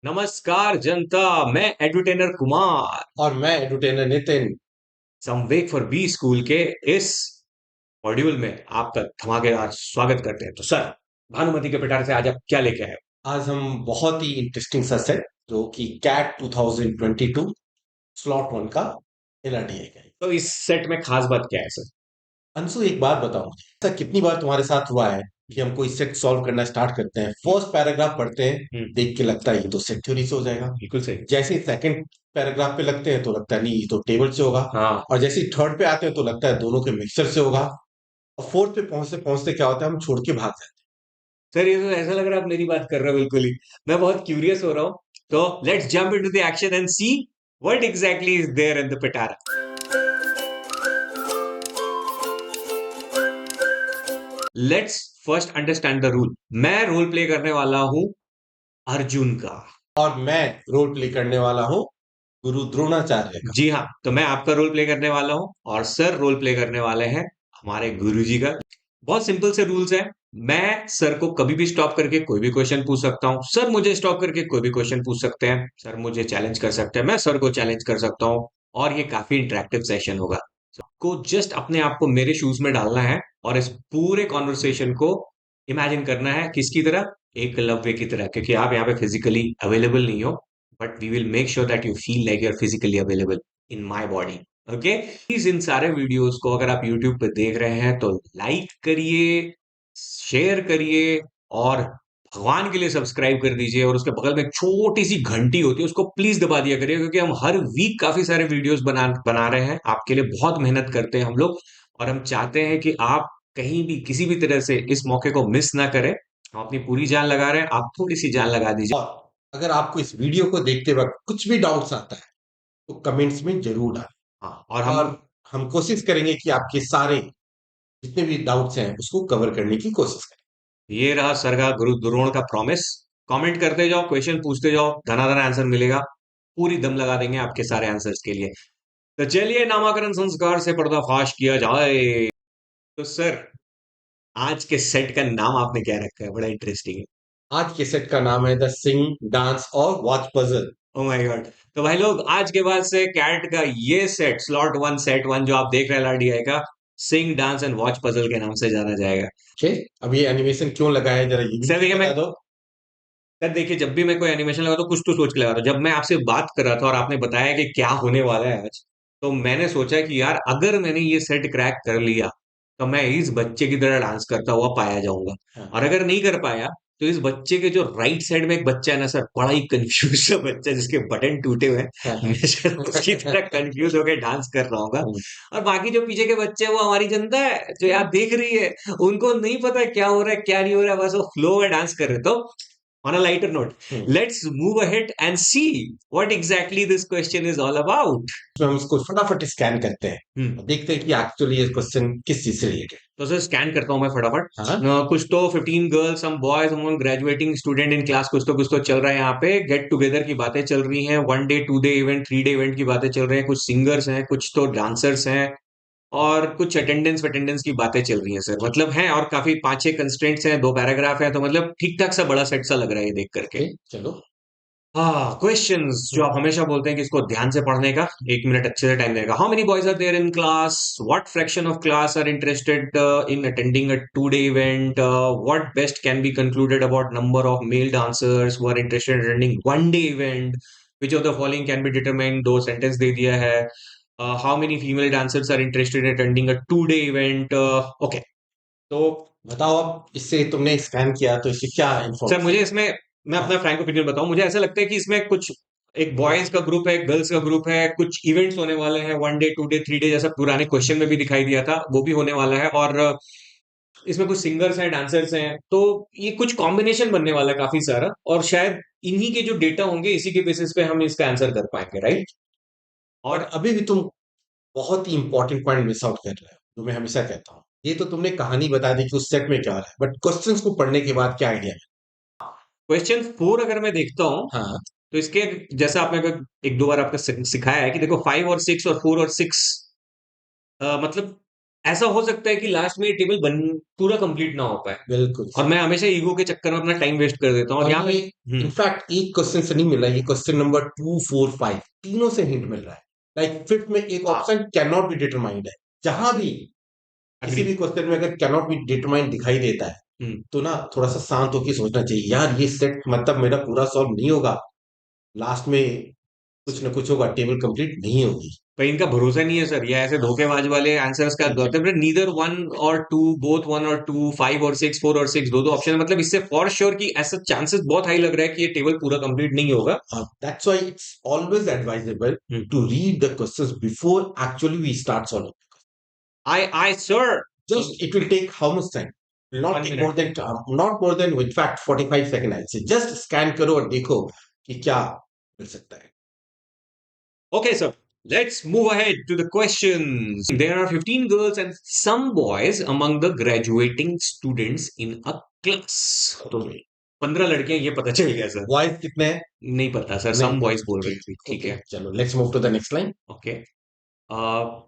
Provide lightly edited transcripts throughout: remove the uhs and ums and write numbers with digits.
नमस्कार जनता। मैं एडुटेनर कुमार और मैं एडुटेनर नितिन। संवेक फॉर बी स्कूल के इस मॉड्यूल में आपका धमाकेदार स्वागत करते हैं। तो सर, भानुमति के पिटारे से आज आप क्या लेके आए हो? आज हम बहुत ही इंटरेस्टिंग सा सेट जो कि कैट 2022 स्लॉट वन का एलआरडीए का है। तो इस सेट में खास बात क्या है सर? अंशु, एक बात बताओ मुझे, ऐसा कितनी बार तुम्हारे साथ हुआ है कि हम कोई सेट सॉल्व करना स्टार्ट करते हैं, फर्स्ट पैराग्राफ पढ़ते हैं, हम्म। देख के लगता है ये तो सेट थ्योरी से हो जाएगा। बिल्कुल सही। जैसे ही सेकंड पैराग्राफ पे लगते हैं तो लगता है नहीं ये तो टेबल से होगा। हाँ। और जैसे ही थर्ड पे आते हैं तो लगता है दोनों के मिक्सचर से होगा। और फोर्थ पे पहुंचते पहुंचते क्या होता है, हम छोड़ के भाग जाते सर, ये तो ऐसा लग रहा है आप मेरी बात कर रहे हो। बिल्कुल ही मैं बहुत क्यूरियस हो रहा हूँ। तो let's jump into the action and see what exactly is there in the पिटारा। Let's first understand the rule. मैं रोल प्ले करने वाला हूँ अर्जुन का। हैं। और मैं रोल प्ले करने वाला हूँ गुरु द्रोणाचार्य का। जी हाँ, तो मैं आपका रोल प्ले करने वाला हूँ और सर रोल प्ले करने वाले हैं हमारे गुरुजी का। बहुत सिंपल से रूल्स हैं। मैं सर को कभी भी स्टॉप करके कोई भी क्वेश्चन पूछ सकता हूँ, सर मुझे स्टॉप करके कोई भी क्वेश्चन पूछ सकते हैं, सर मुझे चैलेंज कर सकते हैं, मैं सर को चैलेंज कर सकता हूँ। और ये काफी इंटरेक्टिव सेशन होगा। को जस्ट अपने आप को मेरे शूज में डालना है और इस पूरे कॉन्वर्सेशन को इमेजिन करना है किसकी तरह? एकलव्य की तरह, क्योंकि आप यहाँ पे फिजिकली अवेलेबल नहीं हो, but we will make sure that you feel like you are physically available in my body. Okay. Please इन सारे वीडियोस को अगर आप यूट्यूब पे देख रहे हैं तो लाइक करिए, शेयर करिए और भगवान के लिए सब्सक्राइब कर दीजिए। और उसके बगल में एक छोटी सी घंटी होती है, उसको प्लीज दबा दिया करिए, क्योंकि हम हर वीक काफी सारे वीडियोस बना बना रहे हैं आपके लिए। बहुत मेहनत करते हैं हम लोग और हम चाहते हैं कि आप कहीं भी किसी भी तरह से इस मौके को मिस ना करें। हम अपनी पूरी जान लगा रहे हैं, आप थोड़ी सी जान लगा दीजिए। और अगर आपको इस वीडियो को देखते वक्त कुछ भी डाउट्स आता है तो कमेंट्स में जरूर डालें। हाँ, और हम और हम कोशिश करेंगे कि आपके सारे जितने भी डाउट्स हैं उसको कवर करने की कोशिश करें। ये रहा सर का गुरु द्रोण का प्रॉमिस। कमेंट करते जाओ, क्वेश्चन पूछते जाओ, धनाधन आंसर मिलेगा। पूरी दम लगा देंगे आपके सारे आंसर्स के लिए। तो चलिए नामाकरण संस्कार से पर्दाफाश किया जाए। तो सर, आज के सेट का नाम आपने क्या रखा है? बड़ा इंटरेस्टिंग है। आज के सेट का नाम है द सिंग डांस और watch puzzle. Oh my God. तो भाई लोग, आज के बाद से कैट का ये set, slot one set one जो आप देख रहे हैं लाडीआई का, sing dance and watch puzzle के नाम से जाना जाएगा। ओके, अब ये एनिमेशन क्यों लगा है जरा ये भी सर मुझे देखिए, मैं बता दो। सर देखिए, जब भी मैं कोई एनिमेशन लगा तो कुछ तो सोच के लगा था। जब मैं आपसे बात कर रहा था और आपने बताया कि क्या होने वाला है आज, तो मैंने सोचा कि यार अगर मैंने ये सेट क्रैक कर लिया तो मैं इस बच्चे की तरह डांस करता हुआ पाया जाऊंगा। हाँ, और अगर नहीं कर पाया तो इस बच्चे के जो राइट साइड में एक बच्चा है ना सर, बड़ा ही कंफ्यूज सा बच्चा जिसके बटन टूटे हुए हैं, हाँ, हाँ। मैं शायद उसकी तरह कंफ्यूज होकर डांस कर रहा हूँ। हम्म, और बाकी जो पीछे के बच्चे हैं वो हमारी जनता है जो यार देख रही है। उनको नहीं पता है क्या हो रहा है क्या नहीं हो रहा है, बस वो फ्लो में डांस कर रहे। तो on a lighter note, hmm. let's move ahead and see what exactly this question is all about. तो हम इसको फटाफट स्कैन करते हैं हम्म। और देखते हैं कि एक्चुअली ये क्वेश्चन किस चीज से रिलेटेड। तो सर स्कैन करता हूं मैं फटाफट। हाँ। कुछ तो 15 गर्ल्स, सम बॉयज, हम ग्रेजुएटिंग स्टूडेंट इन क्लास, कुछ तो चल रहा है यहाँ पे। गेट टुगेदर की बातें चल रही हैं, 1 day 2 day event 3 day event की बातें चल रही हैं। कुछ सिंगर्स हैं, कुछ तो डांसर्स हैं और कुछ अटेंडेंस अटेंडेंस की बातें चल रही हैं सर। मतलब हैं और काफी 5-6 कंस्ट्रेंट्स हैं, 2 पैराग्राफ है, तो मतलब ठीक ठाक सा बड़ा सेट सा लग रहा है ये देख करके। ओके, चलो। हाँ, क्वेश्चंस जो हम्म, आप हमेशा बोलते हैं कि इसको ध्यान से पढ़ने का 1 मिनट अच्छे से टाइम देगा। How many boys are there in class? What fraction of class are interested in attending a 2 day event? What best can be concluded about number of male dancers who are interested in attending 1 day event? Which of the following can be determined? दो sentence दे दिया है। How many female dancers are interested in attending a 2 day event? Okay. तो बताओ अब इससे तुमने scan किया तो इससे क्या सर मुझे इंफॉर्मेशन। इसमें, मैं हाँ। अपना फ्रैंक ओपिनियन बताऊं, मुझे ऐसा लगता है कि इसमें कुछ एक बॉयज का ग्रुप है, एक गर्ल्स का ग्रुप है, कुछ इवेंट्स होने वाले हैं, 1 डे 2 डे 3 डे, जैसा पुराने क्वेश्चन में भी दिखाई दिया था वो भी होने वाला है। और इसमें कुछ सिंगर्स हैं, डांसर्स हैं, तो ये कुछ कॉम्बिनेशन बनने वाला है काफी सारा। और शायद इन्हीं के जो डेटा होंगे इसी के बेसिस पे हम इसका आंसर कर पाएंगे, राइट? बट और अभी भी तुम बहुत ही इंपॉर्टेंट पॉइंट मिस आउट कर रहे हो जो मैं हमेशा कहता हूँ। ये तो तुमने कहानी बता दी कि उस सेट में क्या हो रहा है, बट क्वेश्चंस को पढ़ने के बाद क्या आइडिया है। क्वेश्चन 4 अगर मैं देखता हूं हाँ। तो इसके, जैसा आपने को 1-2 बार आपका सिखाया है कि देखो 5 और 6 और 4 और 6, मतलब ऐसा हो सकता है कि लास्ट में ये टेबल बन पूरा कंप्लीट ना हो पाए बिल्कुल और सही। मैं हमेशा ईगो के चक्कर में अपना टाइम वेस्ट कर देता हूँ और और यहाँ पे ये इनफैक्ट एक क्वेश्चन से नहीं मिला, ये क्वेश्चन नंबर 2 4 5 तीनों से हिंट मिल रहा है। लाइक फिफ्थ में एक option can not be determined है। जहां भी किसी अग्री। भी क्वेश्चन में अगर कैन नॉट बी डिटरमाइंड दिखाई देता है हम्म तो ना थोड़ा सा शांत होकर सोचना चाहिए, यार ये सेट मतलब मेरा पूरा सॉल्व नहीं होगा, लास्ट में कुछ ना कुछ होगा, टेबल कंप्लीट नहीं होगी। पर इनका भरोसा नहीं है सर, ये ऐसे धोखेबाज वाले आंसर्स का ठीक है। करते हैं, नीदर वन और टू, बोथ वन और टू, फाइव और सिक्स, फोर और सिक्स, दो दो ऑप्शन, मतलब इससे फॉर श्योर कि ऐसा चांसेस बहुत हाई लग रहा है कि ये टेबल पूरा कंप्लीट नहीं होगा। That's why it's always advisable hmm to read the questions before actually we start solving. I sir Just it will take how much time? Will not one take more minute than not more than in fact 45 seconds. I'll say just scan करो और देखो कि क्या मिल सकता है। Okay, so let's move ahead to the questions. There are 15 girls and some boys among the graduating students in a class. तो Okay. 15 लड़कियां, ये पता चल गया सर। Boys कितने हैं? नहीं पता सर, नहीं सम पता। बॉयज बोल रही ठीक थी, ठीक ओके है। चलो let's move to the next line. Okay,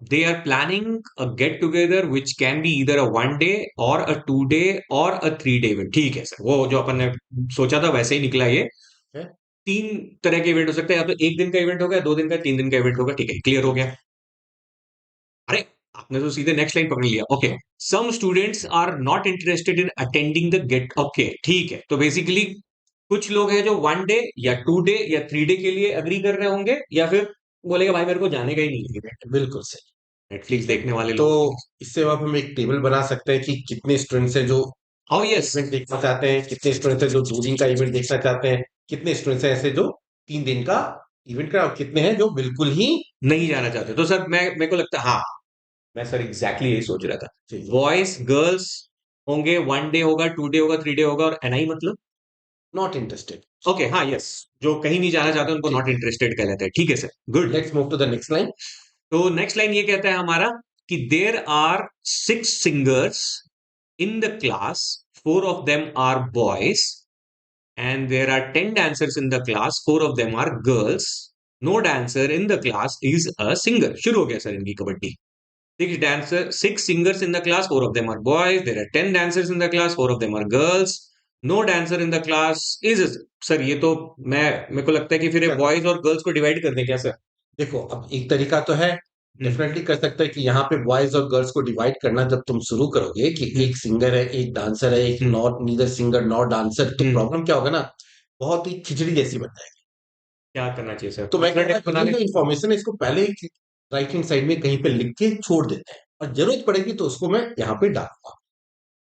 they are planning a get together which can be either a 1 day or a 2 day or a 3 day event। ठीक है सर, वो जो अपन ने सोचा था वैसे ही निकला ये। Okay. तीन तरह के इवेंट हो सकते हैं, या तो एक दिन का इवेंट होगा, 2 दिन का, 3 दिन का इवेंट होगा। ठीक है, क्लियर हो गया। अरे, आपने तो सीधे नेक्स्ट लाइन पकड़ लिया। Okay, some students are not interested in attending the get. Okay ठीक है, तो बेसिकली कुछ लोग हैं जो 1 डे या 2 डे या 3 डे के लिए अग्री कर रहे होंगे, या फिर बोलेगा भाई मेरे को जाने का ही नहीं है इवेंट। बिल्कुल सही। नेटफ्लिक्स ठीक है। देखने वाले तो लोग। इससे अब हम एक टेबल बना सकते हैं कि कितने स्टूडेंट्स हैं जो ओ यस, इवेंट देखना चाहते हैं, कितने स्टूडेंट्स हैं जो 2 दिन का इवेंट देखना चाहते हैं, कितने स्टूडेंट्स हैं ऐसे जो 3 दिन का इवेंट का, और कितने हैं जो बिल्कुल ही नहीं जाना चाहते। तो सर मैं, मेरे को लगता है हाँ, मैं सर एग्जैक्टली यही सोच रहा था। बॉयज गर्ल्स होंगे, 1 डे होगा, 2 डे होगा, 3 डे होगा, और एनआई मतलब नॉट इंटरेस्टेड। ओके हाँ यस, जो कहीं नहीं जाना चाहते उनको ठीक नॉट है। इंटरेस्टेड कहलाते हैं। ठीक है sir, good. Let's move to the next line. तो नेक्स्ट लाइन ये कहता है हमारा कि there are 6 singers in the class, 4 of them are boys and there are 10 dancers in the class, 4 of them are girls. No dancer in the class is a singer. शुरू हो गया sir इनकी kabaddi. 6 singers in the class, 4 of them are boys. There are 10 dancers in the class, 4 of them are girls. No dancer in the class is sir, ये तो मैं, मेरे को लगता है कि फिर चलो बॉयज और गर्ल्स को डिवाइड कर दें क्या सर? देखो, अब एक तरीका तो है, हम्म डेफिनेटली कर सकते हैं कि यहाँ पे बॉयज और गर्ल्स को डिवाइड करना। जब तुम शुरू करोगे कि हम्म एक सिंगर है, एक डांसर है, एक hmm not neither singer not dancer, तो हम्म प्रॉब्लम क्या होगा ना, बहुत ही खिचड़ी जैसी बन जाएगी। क्या करना चाहिए सर, तो मैं कहता अल्टरनेटिव हूँ बना ये ले। जो इन्फॉर्मेशन है इसको पहले राइट हैंड साइड में कहीं पे लिख के छोड़ देते हैं, और जरूरत पड़ेगी तो उसको मैं यहाँ पे डालूंगा।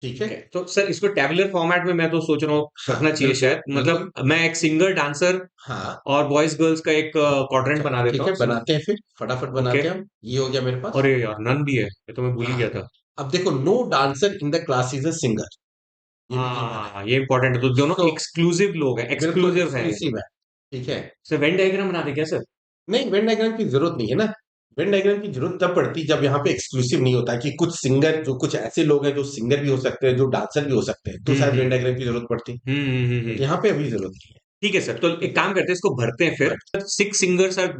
ठीक है। ठीक है, तो सर इसको टेबुलर फॉर्मेट में मैं तो सोच रहा हूँ हाँ रखना चाहिए बिल्कुल शायद, बिल्कुल। मतलब मैं एक सिंगर डांसर हाँ और बॉयज गर्ल्स का एक क्वाड्रेंट चलो बना देता ठीक है, हूँ। बनाते हैं फिर फटाफट ओके, बनाते हैं हम। ये हो गया मेरे पास। अरे यार नन भी है, ये तो मैं भूल ही हाँ गया था। अब देखो, no dancer in the class is a singer, ये भी गिवन है। हाँ ये इंपॉर्टेंट है, तो दोनों सो एक्सक्लूसिव लोग हैं, बिल्कुल एक्सक्लूसिव हैं। एक्सक्लूसिव है। ठीक है। सर वेन डायग्राम बना दे क्या सर? नहीं, वेन डायग्राम की जरूरत नहीं है ना। वेन डायग्राम की जरूरत तब पड़ती है जब यहाँ पे एक्सक्लूसिव नहीं होता है कि कुछ सिंगर, जो कुछ ऐसे लोग हैं जो सिंगर भी हो सकते हैं, जो डांसर भी हो सकते हैं, तो शायद वेन हम्म डायग्राम की जरूरत पड़ती है। हम्म। बट यहाँ पे अभी जरूरत नहीं है। ठीक है सर, तो एक ठीक है। काम करते हैं, इसको भरते हैं फिर। But 6 singers are,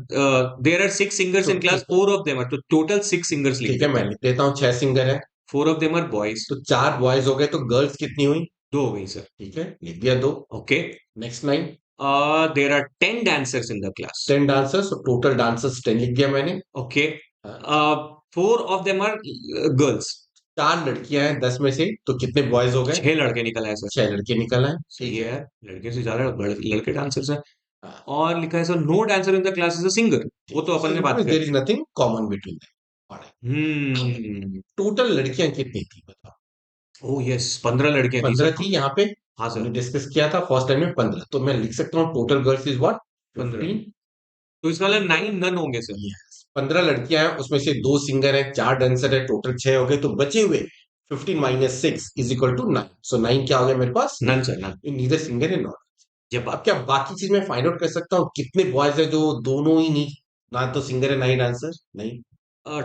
there are 6 singers तो इन क्लास, ठीक 4 of them आर, तो टोटल 6 सिंगर्स लिख ठीक है, देते मैं हैं। लिख देता हूँ 6 सिंगर है। 4 of them आर बॉयज। तो 4 बॉयज हो गए, तो गर्ल्स कितनी हुई? दो हो गई सर। ठीक है, लिख दिया 2। Okay, next line. There are 10 dancers in the class. 10 dancers, total dancers 10 लिख दिया मैंने। ओके, हाँ, 4 of them आर गर्ल्स। 4 लड़कियां हैं 10 में से, तो कितने बॉयज हो गए? 6 लड़के निकल आए सर। 6 लड़के निकल आए। सही ठीक है है। यार, लड़के से ज्यादा लड़के डांसर्स हैं। हाँ और लिखा है sir no dancer in the class is a singer. वो ठीक तो है, अपन सो ने इट बात मींस कर देयर ली। Is nothing common between them. Hmm, total लड़कियां कितनी थी बताओ? ओ यस, 15 लड़कियां थी 15 सर। थी यहाँ पे। हाँ हमने सर, डिस्कस किया था फर्स्ट टाइम में 15, तो मैं लिख सकता हूँ टोटल गर्ल्स इज व्हाट? 15। 15। तो इसका मतलब 9 नन होंगे सर। यस, 15 लड़कियां हैं, उसमें से 2 सिंगर है, 4 डांसर है, टोटल 6 हो गए, तो बचे हुए 15 - 6 इज इक्वल टू 9। सो 9 क्या हो गया मेरे पास? None sir, none. Neither singer है नॉट। ये अब बात। क्या बाकी चीज मैं फाइंड आउट कर सकता हूँ कितने बॉयज है जो दोनों ही नहीं, ना तो सिंगर है ना ही डांसर? नहीं।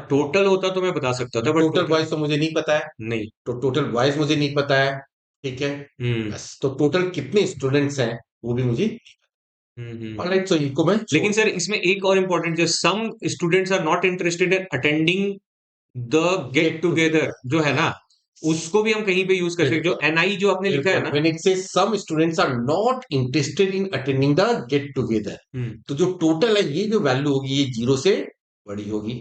टोटल होता तो मैं बता सकता था, बट टोटल टोटल बॉयज तो मुझे नहीं पता है, नहीं। तो टोटल बॉयज मुझे नहीं पता है। ठीक है। हम्म बस, तो टोटल कितने स्टूडेंट्स हैं वो भी मुझे। हम्म। ऑलराइट, सो इनको मैं छोड़। लेकिन सर इसमें एक और इम्पोर्टेंट, जो some students are not interested in attending the get together है ना, उसको भी हम कहीं पे यूज कर सकते हैं। जो बिल्कुल एनआई जो आपने लिखा है बिल्कुल ना, when it says some students are not interested in attending the get together, hmm, तो जो टोटल है ये जो वैल्यू होगी ये जीरो से बड़ी होगी,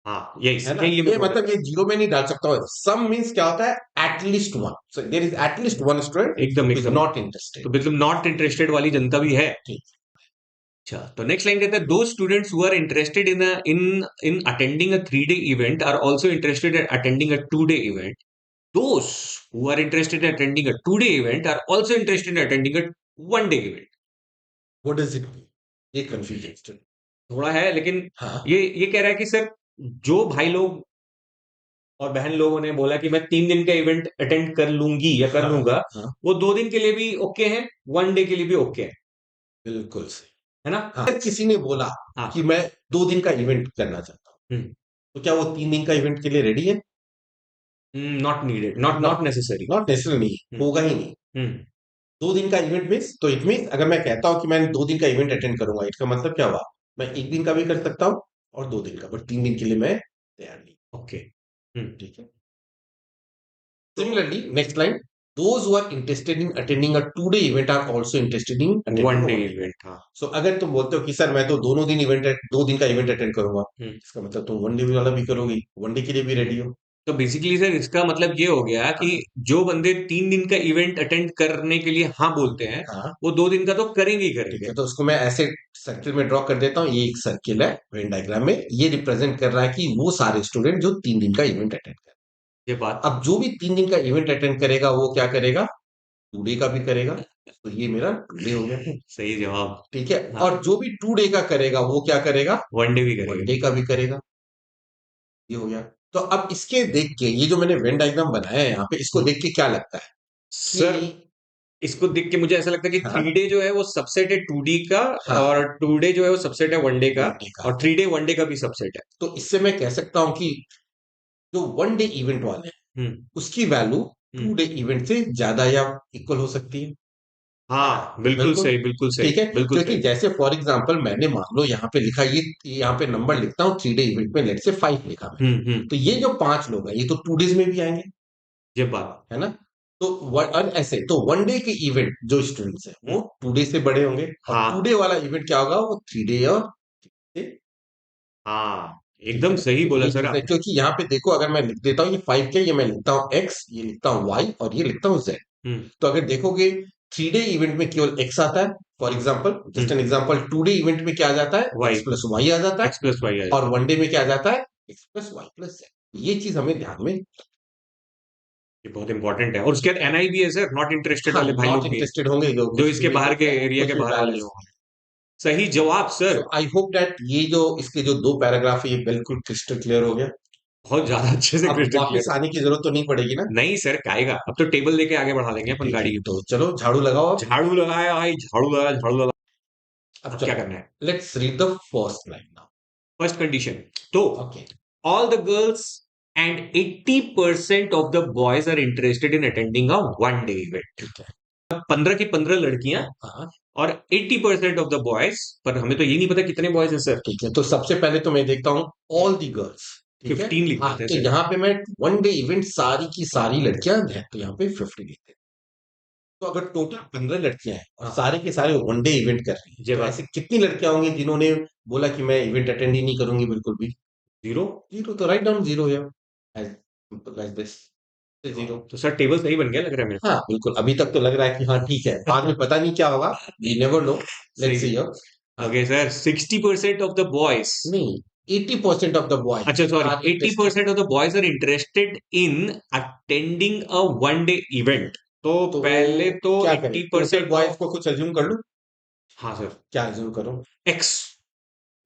हाँ यही है ना। यही मैं ये बोल रहा मतलब ये जीरो में नहीं डाल सकता हूँ। सम मीन्स क्या होता है at least one, so there is at least one था। स्टूडेंट एकदम इज एकदम। नॉट तो इंटरेस्टेड। मतलब नॉट इंटरेस्टेड वाली जनता भी है। ठीक। अच्छा, तो नेक्स्ट लाइन कहता है दो students who are interested in attending a 3 day event are also interested in attending a 2 day event. Those who are interested in attending a 2 day event are also interested in attending a 1 day event. What does it mean? ये confusion student. थोड़ा है, लेकिन हाँ ये कह रहा है कि सर, जो भाई लोग और बहन लोगों ने बोला कि मैं 3 दिन का इवेंट अटेंड कर लूंगी या कर हाँ लूंगा, हाँ वो 2 दिन के लिए भी ओके है, 1 डे के लिए भी ओके बिल्कुल सही। है ना? हाँ, अगर किसी ने बोला कि हाँ। मैं 2 दिन का इवेंट करना चाहता हूँ, हम्म। तो क्या वो 3 दिन का इवेंट के लिए रेडी है? Not needed, not not not necessary. Not necessary नहीं हम्म। होगा ही नहीं। हम्म। 2 दिन का इवेंट मीन्स, तो इट मीन्स अगर मैं कहता हूँ कि मैं 2 दिन का इवेंट अटेंड करूंगा, इसका मतलब क्या हुआ? मैं 1 दिन का भी कर सकता हूँ और 2 दिन का, बट 3 दिन के लिए मैं तैयार नहीं। ओके। हम्म। ठीक है। तो similarly next line, those who are interested in attending a 2 day event are also interested in attending 1 a day 1 day event. Event, हाँ। सो अगर तुम बोलते हो कि सर मैं तो दोनों दिन इवेंट 2 दिन का इवेंट अटेंड करूंगा, हम्म। इसका मतलब तुम 1 डे वाला भी करोगी, 1 डे के लिए भी रेडी हो। तो बेसिकली सर इसका मतलब ये हो गया कि हाँ जो बंदे 3 दिन का इवेंट अटेंड करने के लिए हाँ बोलते हैं, हाँ वो 2 दिन का तो करेंगे ही ठीक करेंगे। है, तो उसको मैं ऐसे सर्किल में ड्रॉ कर देता हूँ। ये एक सर्किल है वेन डायग्राम में, ये रिप्रेजेंट कर रहा है कि वो सारे स्टूडेंट जो 3 दिन का इवेंट अटेंड कर, ये बात अब जो भी 3 दिन का इवेंट अटेंड करेगा वो क्या करेगा? 2 डे का भी करेगा, तो ये मेरा 2 डे हो गया। सही जवाब। ठीक है। हाँ, और जो भी 2 डे का करेगा वो क्या करेगा? 1 डे भी 1 डे करेंगे। का भी करेगा, ये हो गया। तो अब इसके देख के ये जो मैंने वेन डायग्राम बनाया है यहाँ पे, इसको हम्म। देख के क्या लगता है कि सर, इसको देख के मुझे ऐसा लगता है कि हाँ 3 डे जो है वो सबसेट है 2 डे का, हाँ और 2 डे जो है वो सबसेट है 1 डे का, 1 डे का, और 3 डे 1 डे का भी सबसेट है। तो इससे मैं कह सकता हूँ कि जो 1 डे इवेंट वाले हैं हम्म। उसकी वैल्यू हम्म। 2 डे इवेंट से ज्यादा या इक्वल हो सकती है ना। हाँ, बिल्कुल बिल्कुल। सही, बिल्कुल सही, ठीक है, बिल्कुल क्योंकि सही। जैसे फॉर एग्जांपल मैंने मान लो यहाँ पे लिखा, ये यहाँ पे नंबर लिखता हूँ 3 डे इवेंट में, लेट से 5 लिखा मैंने, हम्म। तो ये जो 5 लोग हैं ये तो 2 डेज में भी आएंगे, ये बात। है ना। तो और ऐसे तो 1 डे के इवेंट जो स्टूडेंट्स है वो हम्म। 2 डे से बड़े होंगे, और 2 डे हाँ। वाला इवेंट क्या होगा? वो 3 डे और हाँ, ठीक है एकदम ना। सही तो बोला ये सर चीज है, आपने। क्योंकि यहाँ पे देखो अगर मैं लिख देता हूँ ये 5 क्या, ये मैं लिखता हूँ एक्स, ये लिखता हूँ वाई, और ये लिखता हूँ जेड। हम्म। तो अगर देखोगे 3 डे इवेंट में केवल एक्स आता है, for hmm. Example just hmm. An example, 2 day event में क्या आ जाता है? वाई। एक्स प्लस वाई आ जाता है, एक्स प्लस वाई आ और जाता 1 डे में क्या आ जाता है? X plus Y plus Z. ये चीज हमें ध्यान में, है। ये बहुत इंपॉर्टेंट है। और उसके बाद एनआई भी है सर, नॉट इंटरेस्टेड हाँ वाले भाई नॉट लोग भी हैं, इंटरेस्टेड होंगे जो जो कुछ इसके बाहर के रिलेटेड एरिया कुछ के बाहर वाले वैल्यूज। लोग हैं। सही जवाब so sir. I hope that ये जो इसके जो 2 पैराग्राफ है ये बिल्कुल क्रिस्टल क्लियर हो गया। बहुत ज्यादा अच्छे से अब क्रिस्टल वापस क्लियर। आने की जरूरत तो नहीं पड़ेगी ना? नहीं सर, काएगा, अब तो टेबल लेके आगे बढ़ा देंगे अपन ठीक है, गाड़ी। तो चलो झाड़ू लगाओ अब। झाड़ू लगाया भाई, झाड़ू लगा, झाड़ू लगा। अब अब क्या चलो करना है? Let's read the first line now. First condition. तो okay all the girls and 80% of the boys are interested in attending a 1 day event। ठीक है। 15 की 15 लड़कियां हाँ और 80% ऑफ द बॉयज, पर हमें तो ये नहीं पता कितने बॉयज हैं सर। ठीक है, तो सबसे पहले तो मैं देखता हूँ ऑल दी गर्ल्स। ठीक है। 15 लिख हाँ देते हैं तो सर। यहाँ पे मैं 1 डे इवेंट सारी की सारी लड़कियां हैं, तो यहाँ पे 50 लिखते हैं। तो अगर टोटल 15 लड़कियां हैं और हाँ, सारे के सारे 1 डे इवेंट कर रही हैं, ये तो बात। ऐसी कितनी लड़कियां होंगी जिन्होंने बोला कि मैं इवेंट अटेंड ही नहीं करूंगी बिल्कुल भी? जीरो। जीरो, तो राइट डाउन जीरो है, as simple as this, zero. तो सर टेबल सही बन गया लग रहा है मेरे हाँ बिल्कुल, अभी तक तो लग रहा है कि हाँ ठीक है, बाद में पता नहीं क्या होगा, वी नेवर नो, को। लेट्स सही। सी। हाँ okay sir, 60% of the boys. नहीं, 80% ऑफ द अच्छा boys sorry, are eighty interested. Percent of the boys are interested in attending a 1 day event. तो तो पहले तो क्या करें, eighty total percent boys of. को कुछ अज्यूम कर लूं? हाँ सर। क्या अज्यूम करूं? एक्स।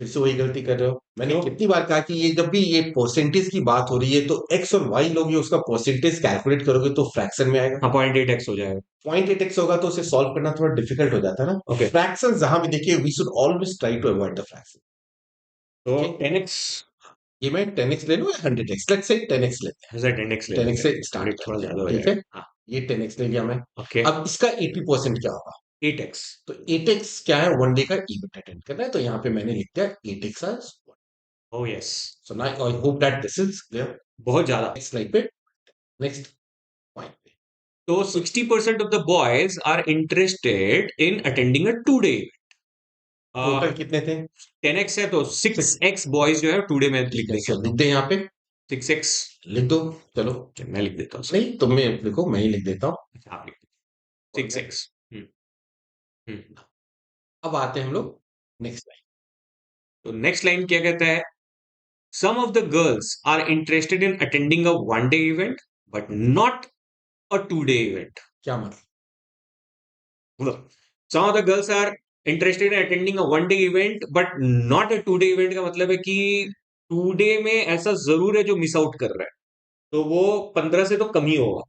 फिर से वही गलती कर रहे हो। मैंने क्यों? कितनी बार कहा कि ये जब भी ये परसेंटेज की बात हो रही है तो एक्स और वाई लोगे, उसका परसेंटेज कैलकुलेट करोगे तो फ्रैक्शन में आएगा। हाँ, 0.8x हो जाएगा। 0.8x होगा तो उसे सॉल्व करना थोड़ा डिफिकल्ट हो जाता है ना। ओके। फ्रैक्शन जहां भी देखिए, we should always try to avoid the fraction. तो ओके, 10x। ये मैं 10x ले लूं या 100x? लेट्स से 10x लेते सर 10x ले हैं, 10x लेते से हैं, स्टार्ट 100 थोड़ा करते हैं। ज्यादा हो ठीक है, जाएगा। हाँ। ये 10x ले लिया मैं। ओके। अब इसका 80% क्या होगा? 8x। तो 8x क्या है? 1 डे का इवेंट अटेंड करना है, तो यहाँ पे मैंने लिख दिया 8x as 1। Oh yes, so now I hope that this is clear. बहुत ज्यादा। नेक्स्ट स्लाइड पे, नेक्स्ट पॉइंट पे। तो 60% of the boys are interested in attending a 2 day. Total कितने थे? 10x है तो सिक्स। 6x बॉयज जो है 2 डे में ठीक लिख है, देंगे। सो लिख दे यहाँ पे। 6x, लिख दो। चलो, मैं लिख देता हूँ सर। नहीं तुम लिखो, मैं ही लिख देता हूँ। अच्छा, आप लिख दो और 6x। हम्म। हम्म। अब आते हैं हम लोग नेक्स्ट लाइन। तो नेक्स्ट लाइन क्या कहता है? Some of the girls are interested in attending a 1 day event but not a 2 day event. क्या मतलब? Some of the girls are interested in attending a 1 day event but not a 2 day event का मतलब है कि 2 day में ऐसा जरूर है जो मिस आउट कर रहा है, तो वो 15 से तो कम ही होगा।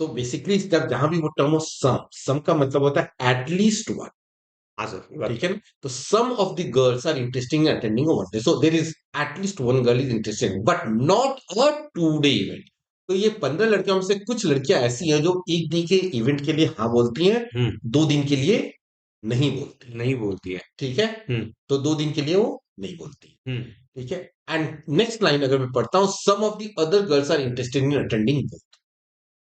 तो बेसिकली जब जहां भी वो टर्म हो, सम का मतलब होता है एटलीस्ट वन। हाँ सर, ये बात ठीक है ना? तो some of the girls are interesting in attending one day, so there is at least one girl is interested but not a 2 day event. तो ये 15 लड़कियों में से कुछ लड़कियां ऐसी हैं जो एक दिन के इवेंट के लिए हाँ बोलती हैं, हम्म, 2 दिन के लिए नहीं बोलती। नहीं बोलती है। ठीक है, हम्म। तो 2 दिन के लिए वो नहीं बोलती। हम्म। ठीक है, एंड नेक्स्ट लाइन अगर मैं पढ़ता हूं, some of the other girls are interested in attending.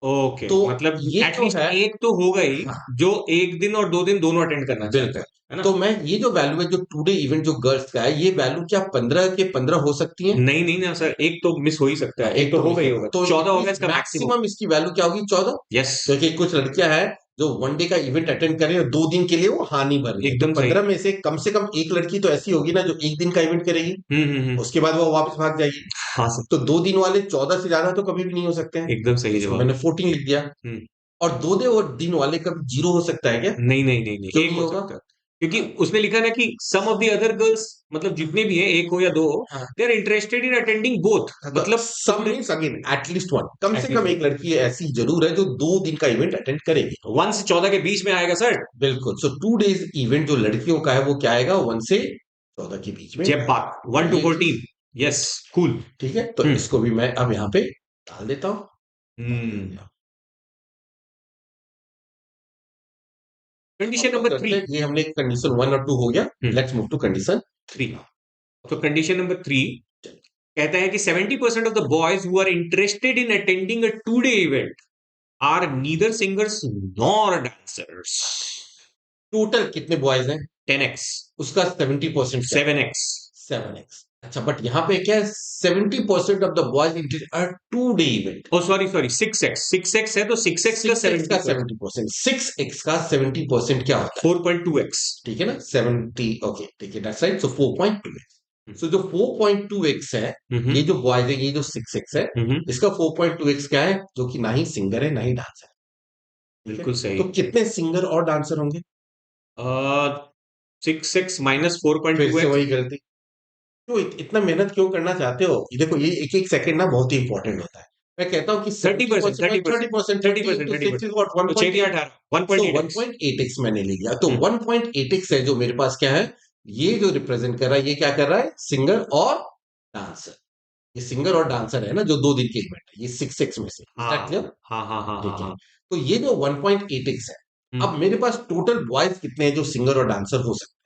Okay, तो मतलब ये जो एटलीस्ट है, एक तो होगा ही हाँ, जो 1 दिन और 2 दिन दोनों अटेंड करना चाहता बिल्कुल। है ना? तो मैं ये जो वैल्यू है, जो टुडे इवेंट जो गर्ल्स का है, ये वैल्यू क्या 15 के 15 हो सकती है? नहीं नहीं ना सर, एक तो मिस हो ही सकता हाँ, है, एक एक तो तो होगा मिस ही होगा, होगा, तो 14 इट होगा मींस इसका मैक्सिमम। मैक्सिमम इसकी वैल्यू क्या होगी? 14। यस, क्योंकि कुछ लड़कियां हैं जो 1 डे का इवेंट अटेंड कर रही है, 2 दिन के लिए वो हाँ नहीं भर रही है, तो एकदम सही। 15 में से कम एक लड़की तो ऐसी होगी ना जो एक दिन का इवेंट करेगी, हम्म। उसके बाद वो वापस भाग जाएगी। हाँ सर, तो 2 दिन वाले 14 से ज्यादा तो कभी भी नहीं हो सकते हैं, एकदम तो सही इसको जवाब। मैंने 14 लिख दिया। हम्म। और 2 दिन वाले कभी 0 हो सकता है क्या? नहीं नहीं नहीं नहीं, क्यों एक नहीं हो होगा? सकता है, क्योंकि हाँ, उसमें लिखा ना कि सम ऑफ द अदर गर्ल्स, मतलब जितने भी है, एक हो या दो हो, हाँ। They are interested in attending both, हाँ, तो मतलब some means again at least one, कम से कम एटलीस्ट एक लड़की ऐसी जरूर है जो 2 दिन का इवेंट अटेंड करेगी। 1 से 14 के बीच में आएगा सर। बिल्कुल, सो 2 डेज इवेंट जो लड़कियों का है वो क्या आएगा? 1 से 14 के बीच में जब आएगा। बात तो 1 टू ये चीज 14। Yes, cool. ठीक है, तो हम्म। इसको भी मैं अब यहाँ पे डाल देता हूँ। हम्म। कंडीशन अब नंबर करते 3। हैं, ये हमने कंडीशन 1 और 2 हो गया, लेट्स मूव टू कंडीशन 3। तो कंडीशन नंबर 3 कहता है कि 70% of the boys who are interested in attending a 2 day event are neither singers nor dancers. Total कितने बॉयज हैं? 10x, उसका 70% क्या? 7x। 7x। अच्छा, बट यहाँ पे क्या है? 70% of the boys interested are 2 day event. Oh sorry sorry, 6x, 6x है तो 6x का 6x का 70%, 70%, 6x का 70% क्या होता है? 4.2x। ठीक है ना, 70। ओके, ठीक है, दैट्स राइट, सो 4.2x। सो जो 4.2x है, ये जो बॉयज है, ये जो 6x है, इसका 4.2x क्या है? जो कि ना ही सिंगर है ना ही डांसर है। ठीक है, बिल्कुल सही। तो कितने सिंगर और डांसर होंगे? 6x माइनस फोर पॉइंट फिर टू से एक्स वही गलती। क्यों इतना मेहनत क्यों करना चाहते हो? ये देखो, ये एक एक सेकंड ना बहुत ही इंपॉर्टेंट होता है। मैं कहता हूँ कि 30%, 70% 30%, 30%, 30 30%, into 6 is 30%। what? तो 6 1.8। 18, one so point eight x 1.8x मैंने ले लिया, तो 1.8x है जो मेरे पास क्या है, ये जो रिप्रेजेंट कर रहा है, ये क्या कर रहा है? सिंगर और डांसर। ये सिंगर और डांसर है ना, जो 2 दिन के इवेंट है, ये 6x में से। इज दैट हाँ क्लियर? हाँ हाँ हाँ हाँ ठीक है, हाँ। तो ये जो 1.8x है, अब मेरे पास टोटल बॉयज कितने हैं जो सिंगर और डांसर हो सकते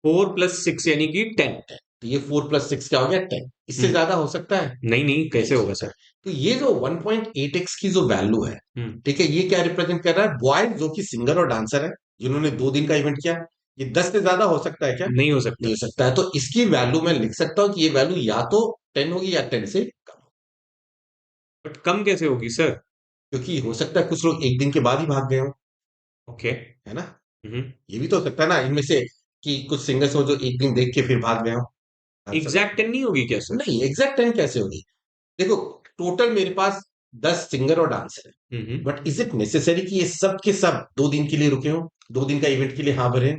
4+6 यानी कि 10। हैं? तो ये 4+6 क्या हो गया? 10। इससे हम्म, ज्यादा हो सकता है? नहीं नहीं, नहीं कैसे हो होगा सकता। सर? तो ये जो 1.8x की जो वैल्यू है, हम्म। ठीक है, ये क्या रिप्रेजेंट कर रहा है? बॉयज जो कि सिंगर और डांसर है, जिन्होंने 2 दिन का इवेंट किया। ये 10 से ज्यादा हो सकता है क्या? नहीं हो सकता। नहीं हो सकता है, तो इसकी वैल्यू मैं लिख सकता हूं कि ये वैल्यू या तो 10 होगी या 10 से कम, बट कम कैसे होगी सर? क्योंकि हो सकता है कुछ लोग एक दिन के बाद ही भाग गए हो, ओके। है ना? हम्म। ये भी तो हो सकता है ना इनमें से, कि कुछ सिंगर्स हो जो एक दिन देख के फिर भाग गए हो डांसर को। एग्जैक्ट 10 नहीं होगी क्या सर? नहीं, एग्जैक्ट 10 कैसे होगी? देखो, टोटल मेरे पास 10 सिंगर और डांसर है, हम्म। बट इज इट नेसेसरी कि ये सब के सब 2 दिन के लिए रुके हो, 2 दिन का इवेंट के लिए हाँ भरे?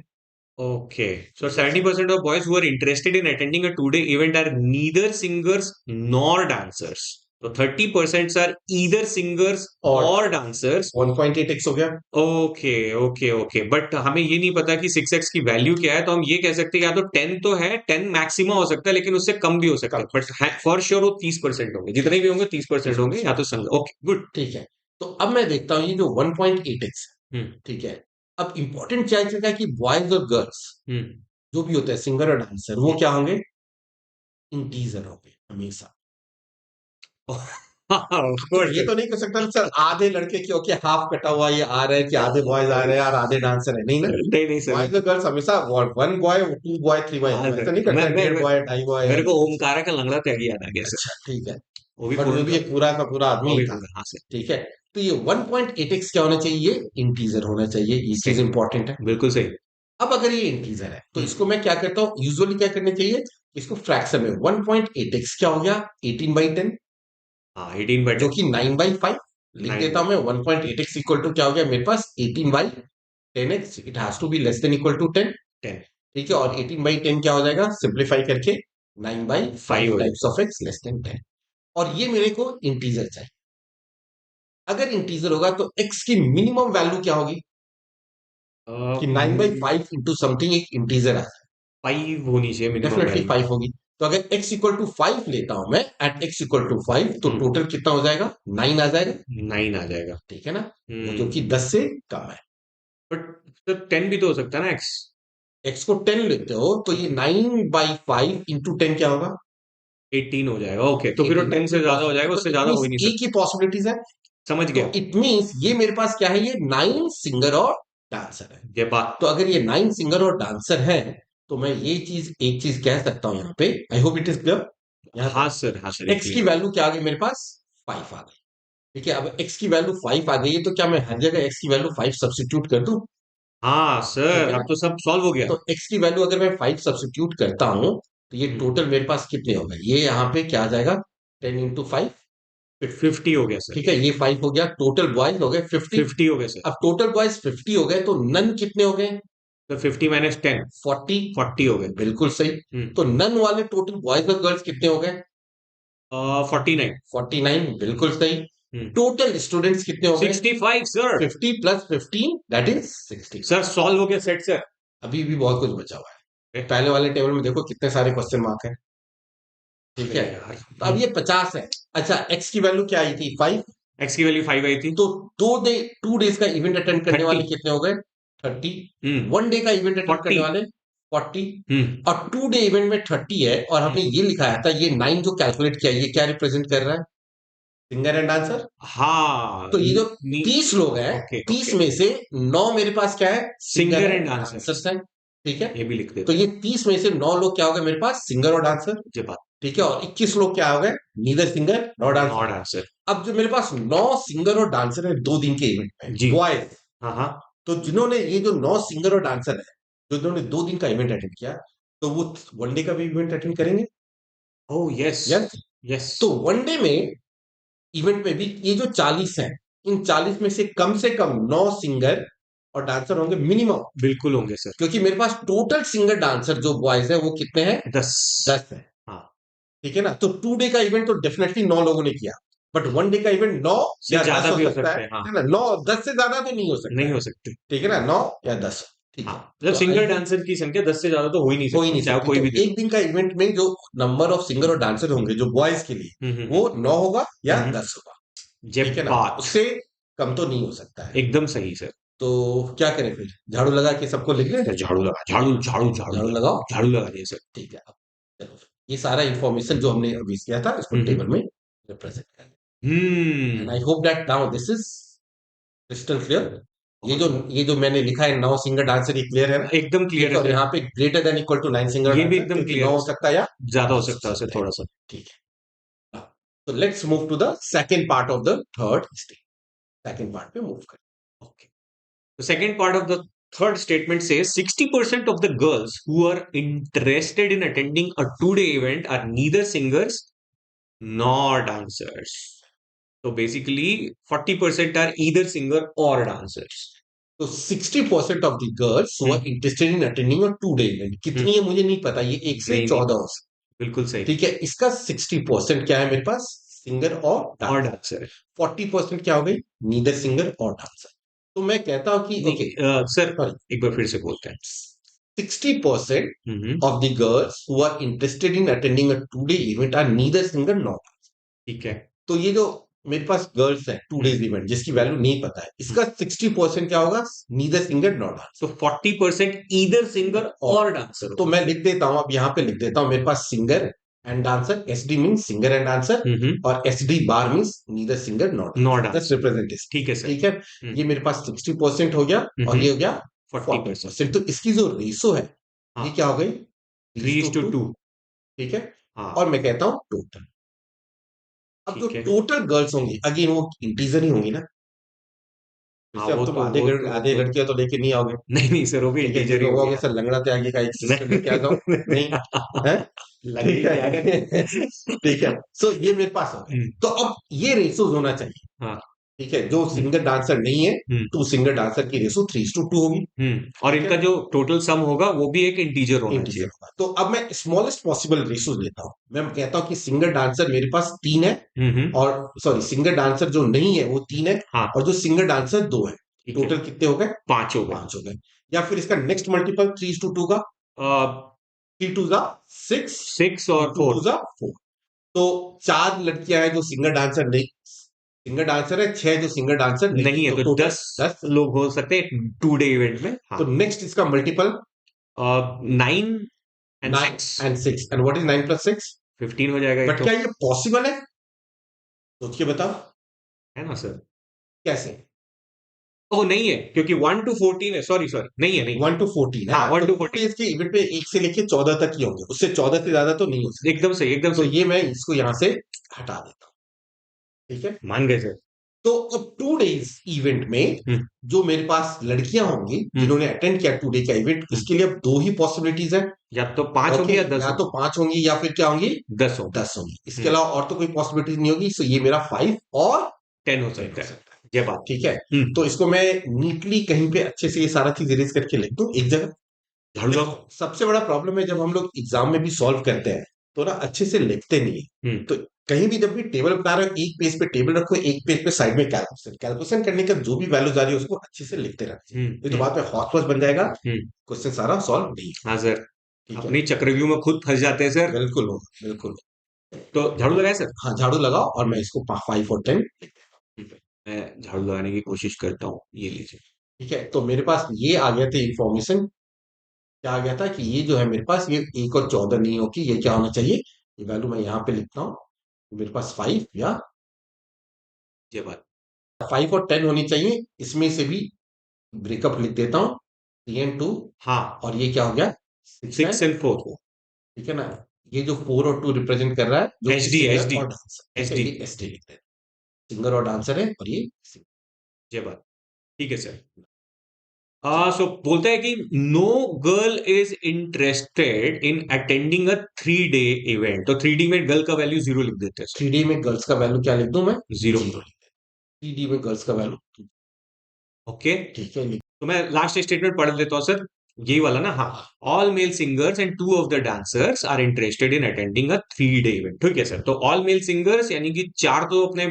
Okay. So ठीक है, 70% of boys who are interested in attending a 2 day event are neither singers nor dancers. So 30% are either singers और or dancers. 1.8x हो गया। ओके ओके ओके, बट हमें ये नहीं पता कि 6x की वैल्यू क्या है, तो हम ये कह सकते हैं या तो 10 तो है, 10 मैक्सिमम हो सकता है, लेकिन उससे कम भी हो सकता है, कम। बट फॉर श्योर वो 30% होंगे, जितने भी होंगे 30% होंगे या तो संग। Okay good. ठीक है, तो अब मैं देखता हूँ ये जो 1.8x है, हम्म। ठीक है, अब इंपॉर्टेंट क्या है कि बॉयज और गर्ल्स हम्म। जो भी होता है सिंगर और डांसर, वो क्या होंगे? इंटीजर होंगे हमेशा। ऑफ तो कोर्स ये तो नहीं कर सकता ना सर आधे लड़के क्योंकि हाफ कटा हुआ ये आ रहा है कि आधे बॉयज आ रहे हैं और आधे डांसर है, नहीं ना। नहीं नहीं सर। बॉयज और गर्ल्स हमेशा one boy two boy three boy, हाँ ऐसा सर, नहीं करते हैं, डेढ़ बॉय ढाई बॉय। मेरे को ओमकारा का लंगड़ा त्यागी याद आ गया सर। अच्छा ठीक है, वो भी बट वो पूर्ण भी का। एक पूरा का पूरा आदमी वो ही भी था। पूर्ण, हाँ सर। ठीक है, तो ये 1.8x क्या होना चाहिए, इंटीजर होना चाहिए, ये चीज सही, इंपॉर्टेंट है। बिल्कुल सही। अब अगर ये इंटीजर है तो हम्म, इसको मैं क्या करता हूँ, यूजुअली क्या करना चाहिए, इसको फ्रैक्शन में 1.8x क्या हो गया 18/10, हाँ 18/10। जो कि 9/5 लिख 9 देता हूं मैं। 1.8x इक्वल टू क्या हो गया मेरे पास 18/10x, it has to be less than equal to 10। 10 ठीक है, और 18/10 क्या हो जाएगा, सिंप्लीफाई करके 9/5 5 हो types of x less than 10। और ये मेरे को इंटीजर चाहिए। अगर इंटीजर होगा तो एक्स की मिनिमम वैल्यू क्या होगी, कि 9/5 इंटू समथिंग एक इंटीजर आ जाए, 5 होनी चाहिए मिनिमम डेफिनेटली वैल्यू। 5 होगी। तो अगर x इक्वल टू 5 लेता हूं मैं, एट x इक्वल टू 5, तो टोटल कितना हो जाएगा 9 आ जाएगा। 9 आ जाएगा। ठीक है ना, वो जो हम्म। कि 10 से कम है। बट सर 10 भी तो हो सकता है ना एक्स। x को 10 लेते हो तो ये 9/5 इंटू 10 क्या होगा, 18 हो जाएगा, ओके, तो फिर वो 18 10 से ज्यादा हो जाएगा, तो उससे इट ज्यादा हो मीन्स ही नहीं एक सकता। ही पॉसिबिलिटीज है। समझ तो गया। इट मीन्स ये मेरे पास क्या है, ये 9 सिंगर और डांसर है। ये बात। तो अगर ये 9 सिंगर और डांसर है तो मैं ये चीज एक चीज कह सकता हूं यहाँ पे, I hope it is clear. यहाँ हाँ सर, हाँ सर, पे एक x की मिनट। वैल्यू क्या आ गई मेरे पास, 5 आ गई। ठीक है, अब x की वैल्यू 5 आ गई है तो क्या मैं हर जगह x की वैल्यू 5 सब्स्टिट्यूट कर दूं। हाँ ठीक सर, है ना, अब तो सब सॉल्व हो गया। तो x की वैल्यू अगर मैं 5 सब्स्टिट्यूट करता हूं तो ये हम्म, टोटल मेरे पास कितने हो गए, ये यहाँ पे क्या आ जाएगा 10 इंटू 5 50। 50 हो गया सर। ठीक है, ये 5 हो गया, टोटल बॉयज हो गए 50। 50 हो गया सर। अब टोटल बॉयज 50 हो गए तो नन कितने हो गए, तो 50 माइनस 10, 40। 40 हो गए। बिल्कुल सही। हम्म। तो नन वाले टोटल बॉयज और गर्ल्स कितने हो गए, 49। 49। बिल्कुल सही। हम्म। टोटल स्टूडेंट्स कितने हो गए, 65 sir. 50 plus 15 that is 60। Sir solve हो गया सेट सर। अभी भी बहुत कुछ बचा हुआ है, पहले वाले टेबल में देखो कितने सारे क्वेश्चन मार्क है। ठीक अरे है, यार। तो अब ये 50 है। अच्छा, एक्स की वैल्यू क्या आई थी 5, एक्स की वैल्यू 5 आई थी। तो 2 डेज का इवेंट अटेंड करने 30। वाले कितने हो गए 30। हम्म। 1 डे का इवेंट अटेंड करने 40। वाले 40। हम्म। और 2 डे इवेंट में 30 है, और हमने ये लिखा था ये 9 जो कैलकुलेट किया ये क्या रिप्रेजेंट कर रहा है, सिंगर एंड आंसर। हाँ। तो ये जो 30 लोग हैं, ओके 30 ओके। में से 9 मेरे पास क्या है, सिंगर सिंगर है, एंड आंसर। डांसर्स हैं। ठीक है, ये भी लिख तो देते ये हैं। 30 में से 9 लोग क्या हो गए मेरे पास, सिंगर और डांसर। ये बात। ठीक है, और 21 लोग क्या हो गए, neither singer not dancer. Not answer. अब जो मेरे पास 9 सिंगर और डांसर है 2 दिन के इवेंट में जी। बॉयज, हाँ हाँ। तो जिन्होंने ये जो 9 सिंगर और डांसर है जो जिन्होंने 2 दिन का इवेंट अटेंड किया, तो वो 1 डे का भी इवेंट अटेंड करेंगे। Oh yes. Yes, yes. तो 1 डे में इवेंट में भी ये जो 40 है, इन 40 में से कम 9 सिंगर और डांसर होंगे मिनिमम। बिल्कुल होंगे सर। क्योंकि मेरे पास टोटल सिंगर डांसर जो बॉयज है वो कितने हैं, 10। 10 है। हाँ। ठीक है ना, तो 2 डे का इवेंट तो डेफिनेटली 9 लोगों ने किया, बट 1 डे का इवेंट 9 से या 10 ज्यादा हो भी हो सकता सकते हैं, हाँ। है ना, 9 10 से ज्यादा तो नहीं हो सकता नहीं है। हो सकते। ठीक है ना, 9 या 10। ठीक हाँ, है, मतलब तो सिंगर आई डांसर की संख्या 10 से ज्यादा तो हो ही नहीं हो ही सकती, नहीं चाहे वो सकती। कोई तो भी दे। एक दिन का इवेंट में जो नंबर ऑफ सिंगर और डांसर होंगे जो बॉयज के लिए, वो 9 होगा या हम्म, 10 होगा। ये ठीक है ना, बात। उससे कम तो नहीं हो सकता है। एकदम सही सर। तो क्या करें फिर, झाड़ू लगा के सबको लिख लें। सर झाड़ू लगा, झाड़ू झाड़ू झाड़ू झाड़ू लगा, लगाओ। झाड़ू लगा दिया सर। ठीक है, अब चलो ये सारा इंफॉर्मेशन जो हमने अभी किया था इसको हम्म। टेबल में रिप्रेजेंट कर लें। And hmm. I hope that now this is crystal clear. ये जो मैंने लिखा है 9 सिंगर डांसर, ये क्लियर है ना। एकदम ठीक क्लियर है, है और सर। यहाँ पे greater than equal to 9 singer ये भी डांसर, एकदम क्योंकि क्लियर 9 है हो सर। सकता है या ज्यादा हो 10 हो सकता है सर सकता है। थोड़ा सा। ठीक है, तो let's move to the second part of the third stage. Second part पे मूव करें। Okay. The second part of the third statement says 60% of the girls who are interested in attending a 2 day event are neither singers nor dancers. So basically 40% are either singer or dancers. तो 60% of the girls who are interested in attending a 2 day event, कितनी है मुझे नहीं पता, ये 1 से नहीं नहीं, 14 हो सकती। बिल्कुल सही। ठीक है, इसका 60% क्या है मेरे पास, सिंगर और और डांसर। डांसर। 40% क्या हो गई, नीदर सिंगर और डांसर। तो मैं कहता हूं कि ओके, नहीं सर, सॉरी, एक बार फिर से बोलते हैं। 60% हम्म। of the girls who are interested in attending a 2 day event are neither singer nor dancer। ठीक है। तो ये जो मेरे पास गर्ल्स है 2 डेज इवेंट जिसकी वैल्यू नहीं पता है, इसका 60% क्या होगा, नीदर सिंगर नॉट डांसर। तो 40% ईदर सिंगर और डांसर। तो मैं लिख देता हूं, अब यहाँ पे लिख देता हूं, मेरे पास singer and dancer, SD means singer and dancer, और SD bar means neither singer not not just representative. ठीक है सर। ठीक है, ये मेरे पास 60% हो गया और ये हो गया 40%। 40%। तो इसकी जो रेशो है ये हाँ क्या हो गई? 3:2। ठीक है, हाँ और मैं कहता हूं टोटल। अब जो ठीक है। टोटल गर्ल्स होंगी अगेन वो इंटीजर ही होंगी ना, हाँ जैसे अब तुम आधे लड़कियां तो लेके नहीं आओगे। नहीं नहीं सर, वो भी ठीक है, इंटीजर क्योंकि ही वो हो कहोगे गया। सर लंगड़ा ते आगे का एक सिस्टर लेके आ जाओ। नहीं है, लंगड़ी ठीक में आ गए। है। ठीक है, सो ये मेरे पास हो गया। तो अब ये रेशोज होना चाहिए। हाँ। ठीक है, जो सिंगर डांसर नहीं है हम्म तो सिंगर डांसर की रेशो 3:2 होगी। और ठीक है, इनका जो टोटल सम होगा वो भी एक इंटीजर होना इंटीजर चाहिए। होगा। तो अब मैं स्मॉलेस्ट पॉसिबल रेशोज लेता हूँ। मैं कहता हूँ कि सिंगर डांसर मेरे पास 3 है, हम्म और सॉरी सिंगर डांसर जो नहीं है वो 3 है, हाँ और जो सिंगर डांसर 2 है। ठीक है। टोटल कितने हो गए? 5 हो गए। 5 हो गए। या फिर इसका नेक्स्ट मल्टीपल 3:2 का, 3 2 जा 6, 6 3 और 2 4। 2 जा 4। तो 4 लड़कियां हैं जो सिंगर डांसर नहीं, सिंगर डांसर है 6 जो सिंगर डांसर नहीं है, नहीं है तो तो टोटल 10 10। लोग हो सकते हैं 2 डे इवेंट में। हाँ तो नेक्स्ट इसका multiple 9 and 9 6। And 6, and what is 9 + 6? 15 हो जाएगा ये बट तो। क्या ये पॉसिबल है? सोच के बताओ है ना सर? कैसे। ओ नहीं है, क्योंकि 1 to 14 है। सॉरी सॉरी, नहीं है नहीं। 1 to 14 है हाँ ना, 1 तो to 2 14। डेज के इवेंट में 1 से लेके 14 तक ही होंगे, उससे 14 से ज्यादा तो नहीं हो सकते। एकदम सही एकदम तो सही। ये मैं इसको यहां से हटा देता हूं। ठीक है, मान गए सर। तो अब 2 डेज इवेंट में हम्म जो मेरे पास लड़कियां होंगी हम्म जिन्होंने अटेंड किया 2 डे का इवेंट, हम्म। इसके लिए अब 2 ही पॉसिबिलिटीज है। या तो 5 ओके, होंगे या 10 या तो होंगे। 5 होंगी या फिर क्या होंगी? 10 होंगे। 10 होंगी। इसके हम्म अलावा और तो कोई पॉसिबिलिटी नहीं होगी। सो ये मेरा 5 और 10 हो 10 हो सकता है। सकता है। ये बात। ठीक है, हम्म तो इसको मैं नीटली कहीं पे अच्छे से ये सारा चीज इरेज करके लिख दूं एक जगह। झाड़ू देखो, लगाओ। सबसे बड़ा प्रॉब्लम है जब हम लोग एग्जाम में भी सॉल्व करते हैं तो ना अच्छे से लिखते नहीं है। हम्म तो कहीं भी जब भी टेबल बता रहे हो एक पेज पे टेबल रखो, एक पेज पे साइड में कैलकुलेशन कैलकुलेशन करने का जो भी वैल्यूज आ रही है उसको अच्छे से लिखते रहना चाहिए। हम्म नहीं तो हम्म बाद में हॉट बन जाएगा, हम्म। क्वेश्चन सारा सॉल्व नहीं हाँ होगा। सर, ठीक है, अपनी चक्रव्यूह में खुद फंस जाते हैं सर। बिल्कुल होगा, बिल्कुल। तो झाड़ू लगाए सर। हाँ, झाड़ू लगाओ और मैं हम्म इसको 5 और 10 लिख देता हूँ। ठीक है, मैं झाड़ू लगाने की कोशिश करता हूँ। ये लीजिए। ठीक है, तो मेरे पास ये आ गया था इंफॉर्मेशन। क्या आ गया था कि ये जो है मेरे पास ये 1 और 14 नहीं होगी, ये क्या होना चाहिए? ये वैल्यू मैं यहाँ पे लिखता हूँ। मेरे पास 5 या ये बात। 5 और 10 होनी चाहिए। इसमें से भी ब्रेकअप लिख देता हूँ, 3 and 2। हाँ और ये क्या हो गया? 6 6 and एंड 4। 4। ठीक है ना, ये जो 4 और 2 रिप्रेजेंट कर रहा है जो एच कि डी एच सिंगर डी और डांसर। ठीक एच है, डी। ये एसडी लिखते हैं, सिंगर और डांसर है, और ये singer। ये बात ठीक है सर। सो बोलता है कि no girl is interested in attending a 3 day event. तो 3 डे में गर्ल का वैल्यू 0 लिख देते हैं सर। 3D में गर्ल्स का वैल्यू क्या लिख दूं मैं? 0। 0 लिख दें। 3D में गर्ल्स का वैल्यू, ओके, ठीक है, लिख। तो मैं लास्ट स्टेटमेंट पढ़ देता हूँ सर। यही वाला ना? हाँ। All male singers and 2 of the dancers are interested in attending a 3 day event. ठीक है सर, तो ऑल मेल सिंगर्स यानी कि 4 तो अपने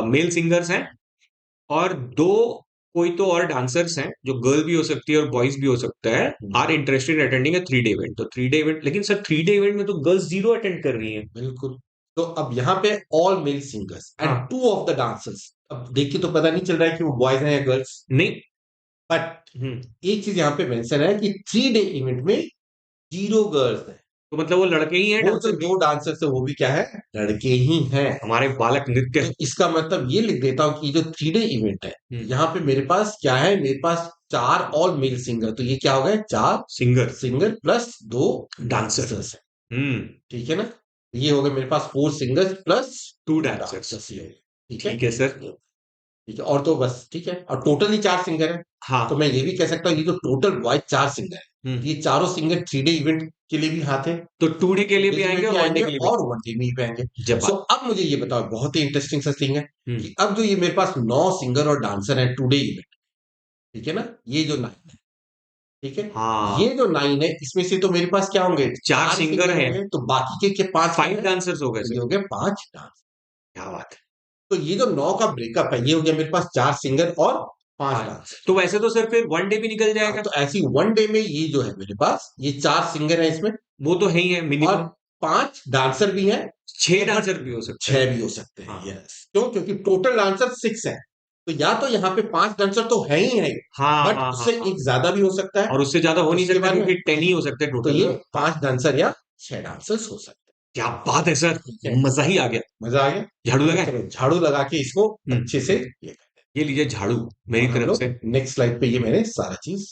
मेल सिंगर्स हैं, और 2 कोई तो और डांसर्स हैं जो गर्ल भी हो सकती है और बॉयज भी हो सकता है, are interested in attending a 3 day event. तो 3 डे इवेंट, लेकिन सर 3 डे इवेंट में तो गर्ल्स 0 अटेंड कर रही हैं। बिल्कुल। तो अब यहाँ पे ऑल मेल सिंगर्स एंड हाँ 2 ऑफ द डांसर्स, अब देखिए तो पता नहीं चल रहा है कि वो बॉयज हैं या गर्ल्स। नहीं। बट हम्म एक चीज यहाँ पे मेंशन है कि 3 डे इवेंट में 0 गर्ल्स है। तो मतलब वो लड़के ही हैं वो जो डांसर भी? 2 डांसर्स है वो भी क्या है? लड़के ही हैं। हमारे बालक नृत्य। तो इसका मतलब ये लिख देता हूँ कि जो 3 डे इवेंट है, हम्म यहाँ पे मेरे पास क्या है? मेरे पास 4 ऑल मेल सिंगर, तो ये क्या हो गए? 4 singer singer plus 2 dancer. Dancers है। हम्म ठीक है ना, ये हो गए मेरे पास 4 सिंगर्स प्लस 2 2 डांसर्स। डांसर्स, ये हो गए। ठीक है, ठीक है सर। ठीक है, और तो बस ठीक है, और टोटल ही 4 सिंगर है। तो हाँ। मैं ये भी कह सकता हूँ ये जो टोटल बॉय 4 सिंगर है, ये चारों सिंगर 3 डे इवेंट के लिए भी हाथ है, तो 2 डे के लिए 2 भी डेज में आएंगे भी और 1 डे आएंगे के लिए भी। और 1 डे में भी आएंगे। जब सो बात। अब मुझे ये बताओ, बहुत ही इंटरेस्टिंग सा थिंग है हम्म कि अब जो ये मेरे पास 9 सिंगर और डांसर है 2 डे इवेंट, ठीक है ना, ये जो 9 है, ठीक है, हाँ, ये जो 9 है इसमें से तो मेरे पास क्या होंगे? 4 4 सिंगर सिंगर हैं, होंगे, तो बाकी के 5 क्या 5 है? डांसर्स हो गए तो ये सर। हो गए 5 डांसर। क्या बात है। तो ये जो 9 का ब्रेकअप है ये हो गया मेरे पास 4 सिंगर और 5 हाँ, डांसर। तो वैसे तो सर फिर 1 डे भी निकल हाँ, जाएगा। तो ऐसी 1 डे में ये जो है मेरे पास ये 4 सिंगर है इसमें, वो तो है ही है और मिनिमम। 5 डांसर भी हैं, 6 बट डांसर भी हो सकते हैं। 6 भी हो सकते हैं। हाँ यस, क्यों? क्योंकि टोटल डांसर 6 है। तो या तो यहाँ पे 5 डांसर तो है ही है, हाँ बट हाँ हाँ उससे हाँ। एक ज्यादा भी हो सकता है। और उससे ज्यादा हो नहीं उसके सकता बारे में क्योंकि 10 ही हो सकते हैं तो टोटल ये में। हाँ 5 डांसर या 6 डांसर्स हो सकते हैं। क्या बात है सर, ठीक है, मजा ही आ गया। मजा आ गया। झाड़ू तो लगाए। चलो झाड़ू लगा के इसको अच्छे से ये ये लीजिए झाड़ू मेरी और हम तरफ लोग से। नेक्स्ट स्लाइड पे ये मैंने सारा चीज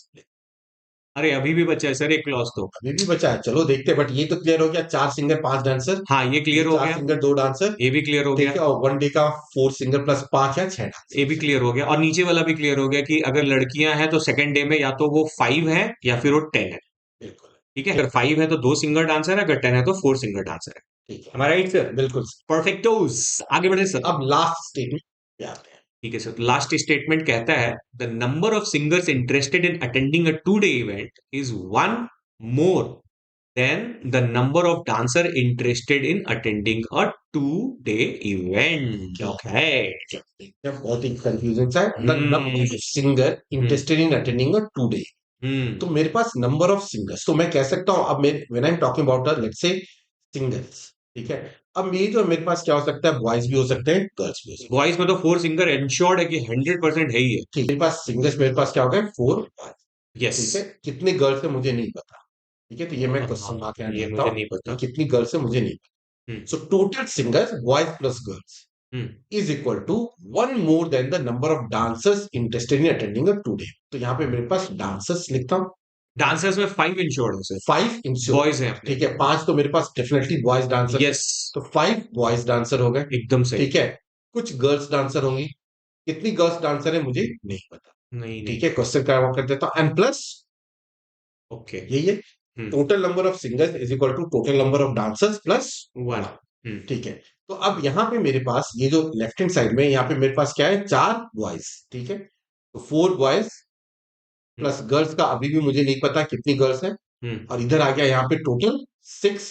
अरे अभी भी बचा है सर एक क्लॉज तो। अभी भी बचा है, चलो देखते हैं। बट ये तो क्लियर हो गया, 4 सिंगर 5 डांसर। हाँ ये ये क्लियर हो चार गया। Singer 2 dancer. ये भी क्लियर हो ठीक गया। है, और 1 डे का 4 सिंगर प्लस 5 या 6 ये भी डांसर। क्लियर हो गया और नीचे वाला भी क्लियर हो गया कि अगर लड़कियां हैं तो सेकंड डे में या तो वो 5 है या फिर वो 10 है। बिल्कुल। ठीक है, अगर 5 है तो 2 सिंगल डांसर है, अगर 10 है तो 4 सिंगल डांसर है। ठीक है, हमारा राइट सर। बिल्कुल। परफेक्टोस। आगे बढ़े सर। अब लास्ट स्टेटमेंट पे आते हैं। ठीक है सर, लास्ट स्टेटमेंट कहता है the number of singers interested in attending a 2 day event is one more than the number of dancer interested in attending a 2 day event. Okay. बहुत ही कंफ्यूजन सा है। The number hmm. Of singer hmm. Interested in attending a 2 day. Hmm. तो मेरे पास number of singers, तो मैं कह सकता हूं, अब when I am talking about let's say singers, ठीक है। अब ये जो मेरे पास क्या हो सकता है, बॉयज भी हो सकते हैं, गर्ल्स भी हो सकते वॉइस में तो 4 सिंगर इंश्योर्ड है कि 100% है ही है। हैं। ठीक है, मेरे पास सिंगर्स, मेरे पास क्या हो गया, 4 बॉयज। यस। ठीक है, कितने गर्ल्स है मुझे नहीं पता। ठीक है, तो ये मैं क्वेश्चन हाँ मार्क यहाँ ये डालता मुझे हूँ नहीं कि पता। कितनी गर्ल्स है मुझे नहीं हम्म। पता। So total singers boys plus girls hmm. Is equal to one more than the number of dancers interested in attending a 2 day. तो यहाँ पे मेरे पास डांसर्स लिखता हूँ, डांसर्स में 5 इंश्योर्ड है सर। 5 इंश्योर। बॉयज हैं अपने। ठीक है, 5 तो मेरे पास डेफिनेटली बॉयज डांसर है, यस। तो 5 बॉयज डांसर हो गए। एकदम सही। ठीक है, कुछ गर्ल्स डांसर होंगी, कितनी गर्ल्स डांसर है मुझे नहीं पता। नहीं नहीं। ठीक है, क्वेश्चन का कर देता हूँ, एंड प्लस ओके। यही है, total number of singers is equal to total number of dancers plus 1। 1। ठीक है, तो अब यहाँ पे मेरे पास ये जो लेफ्ट हैंड साइड में, यहाँ पे मेरे पास क्या है, 4 बॉयज। ठीक है, तो 4 बॉयज प्लस गर्ल्स का अभी भी मुझे नहीं पता कितनी गर्ल्स है। और इधर आ गया यहाँ पे टोटल 6।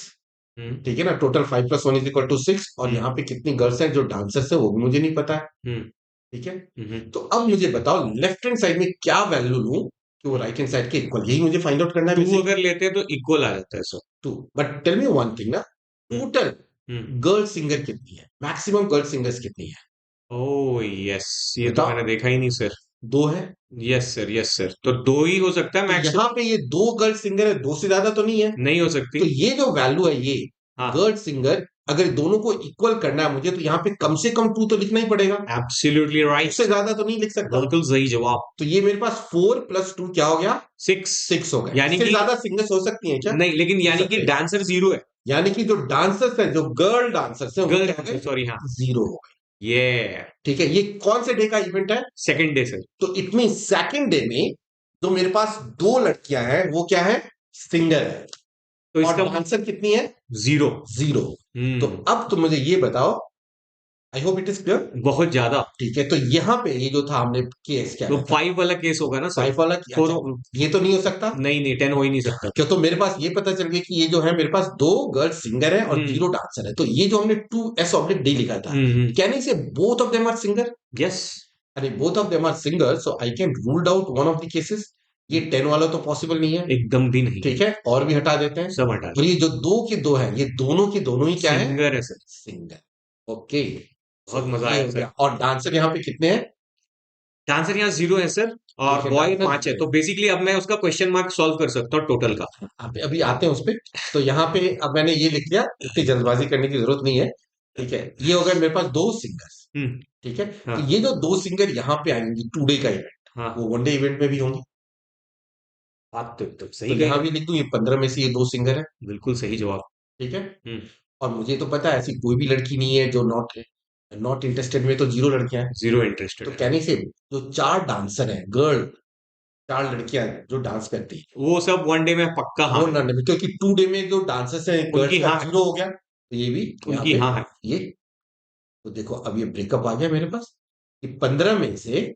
ठीक है ना, total 5 plus 1 is equal to 6। और यहाँ पे कितनी गर्ल्स हैं जो डांसर्स है वो भी मुझे नहीं पता है। ठीक है, तो अब मुझे बताओ लेफ्ट हैंड साइड में क्या वैल्यू लूं कि वो राइट हैंड साइड के इक्वल, यही मुझे फाइंड आउट करना है 2 बेसिकली। अगर लेते हैं तो इक्वल आ जाता है sir. 2, but tell me one thing ना, टोटल गर्ल सिंगर कितनी है, मैक्सिमम गर्ल सिंगर्स कितनी है, ओह यस, ये तो बताओ। मैंने देखा ही नहीं सर। 2 है। यस सर, यस सर, तो 2 ही हो सकता है तो मैक्स। यहाँ पे ये 2 गर्ल सिंगर है, 2 से ज्यादा तो नहीं है। नहीं हो तो सकती। ये जो वैल्यू है ये हाँ। गर्ल सिंगर, अगर दोनों को इक्वल करना है मुझे, तो यहाँ पे कम से कम 2 तो लिखना ही पड़ेगा, एब्सोल्युटली उससे राइट। ज्यादा तो नहीं लिख सकता। बिल्कुल सही जवाब। तो ये मेरे पास 4 प्लस 2 क्या हो गया, 6। 6 हो गए। यानी इससे कि ज्यादा सिंगर्स हो सकती हैं क्या, नहीं, लेकिन हो यानी कि सकते हैं। डांसर 0 है। यानी कि जो डांसर्स हैं, जो गर्ल डांसर्स हैं, वो गर्ल क्या हो डांसर, गए, सॉरी हाँ। 0 हो गए। ये ठीक है, ये कौन से डे का इवेंट है, सेकंड डे सर। तो इट मीन सेकंड डे में जो मेरे पास 2 लड़कियां हैं वो क्या है, सिंगर है। तो और इसका डांसर कितनी है, 0। 0। तो अब तुम मुझे ये बताओ, I hope it is clear. बहुत ज्यादा। ठीक है, तो यहाँ पे ये जो था हमने केस क्या तो था, 5 वाला केस होगा ना सर। 5 वाला किया। 4। ये तो नहीं हो सकता, नहीं नहीं, 10 हो ही नहीं सकता। क्यों, तो मेरे पास ये पता चल गया कि ये जो है मेरे पास 2 गर्ल सिंगर है और 0 डांसर है। तो ये जो हमने 2s/d लिखा था, can I say both of them are singer. Yes. अरे both of them are singer, so I can ruled out one of the cases. ये 10 वाला तो पॉसिबल नहीं है। एकदम भी नहीं। ठीक है, और भी हटा देते हैं। सब हटा और ये जो 2 के 2 है, ये दोनों के दोनों ही क्या है, सिंगर है सर। सिंगर। ओके, बहुत मजा ये आया हो सर। गया। और डांसर यहाँ पे कितने हैं, डांसर यहाँ 0 है सर। और ठीक है, बॉय डांसर 5 है, 0 तो बेसिकली अब मैं उसका क्वेश्चन मार्क सॉल्व कर सकता हूँ टोटल का। है। अभी आते हैं उस पे। तो यहाँ पे अब मैंने ये लिख लिया, इतनी जल्दबाजी करने की जरूरत नहीं है। ठीक है, ये हो गए मेरे पास 2 सिंगर्स। ठीक है, हाँ। तो ये जो 2 सिंगर यहाँ पे आएंगी 2 डे का इवेंट, हाँ। वो 1 डे इवेंट में भी होंगी। बात तो एकदम तो सही यहाँ गई। भी लिख दूं, ये 15 में से ये 2 सिंगर है। बिल्कुल सही जवाब। ठीक है, हम्म। और मुझे तो पता है ऐसी कोई भी लड़की नहीं है जो नॉट नॉट इंटरेस्टेड में, तो 0 लड़कियां हैं। 0 इंटरेस्टेड तो है। कहने से जो 4 डांसर हैं गर्ल, 4 लड़कियां हैं जो डांस करती हैं, वो सब 1 डे में पक्का हाँ वो है। ना, क्योंकि 2 डे में जो डांसर्स हैं गर्ल्स उनकी का हाँ है। 0 हो गया, तो ये भी यहाँ उनकी पे हाँ है। ये। तो देखो अब ये ब्रेकअप आ गया मेरे पास कि 15 में से